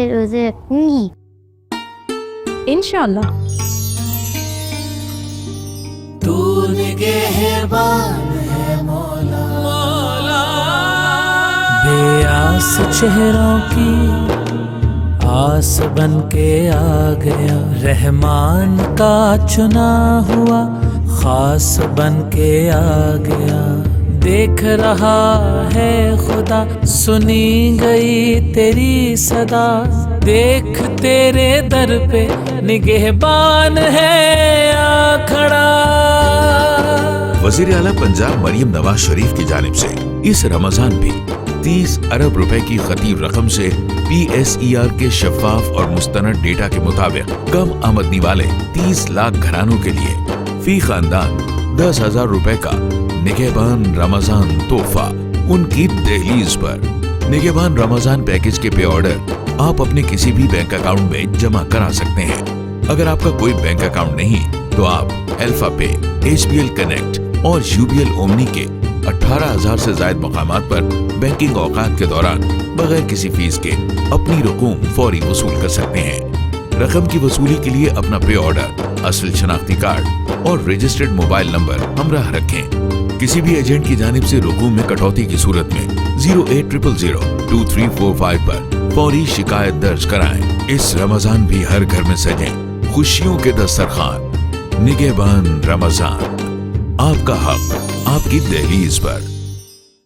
روزے رکھوں گی. انشاءاللہ. تو نگہبان ہے مولا، بے آس چہروں کی آس بن کے آ گیا، رحمان کا چنا ہوا خاص بن کے آ گیا. دیکھ رہا ہے خدا، سنی گئی تیری صدا، دیکھ تیرے در پہ نگہبان ہے آ کھڑا. وزیر اعلیٰ پنجاب مریم نواز شریف کی جانب سے اس رمضان بھی 30 ارب روپے کی خطیر رقم سے PSER کے شفاف اور مستند ڈیٹا کے مطابق کم آمدنی والے 30 لاکھ گھرانوں کے لیے فی خاندان 10,000 روپے کا نگہبان رمضان تحفہ ان کی دہلیز پر. نگہبان رمضان پیکج کے پے آرڈر آپ اپنے کسی بھی بینک اکاؤنٹ میں جمع کرا سکتے ہیں. اگر آپ کا کوئی بینک اکاؤنٹ نہیں تو آپ الفا پے، HBL کنیکٹ اور UBL اومنی کے 18,000 سے زائد مقامات پر بینکنگ اوقات کے دوران بغیر کسی فیس کے اپنی رقوم فوری وصول کر سکتے ہیں. رقم کی وصولی کے لیے اپنا پے آرڈر، اصل شناختی کارڈ اور رجسٹرڈ موبائل نمبر ہمراہ رکھیں. کسی بھی ایجنٹ کی جانب سے رقوم میں کٹوتی کی صورت میں 080002345 پر فوری شکایت درج کرائیں. اس رمضان بھی ہر گھر میں سجیں خوشیوں کے دسترخوان. نگہبان رمضان، آپ کا حق آپ کی دہلیز پر.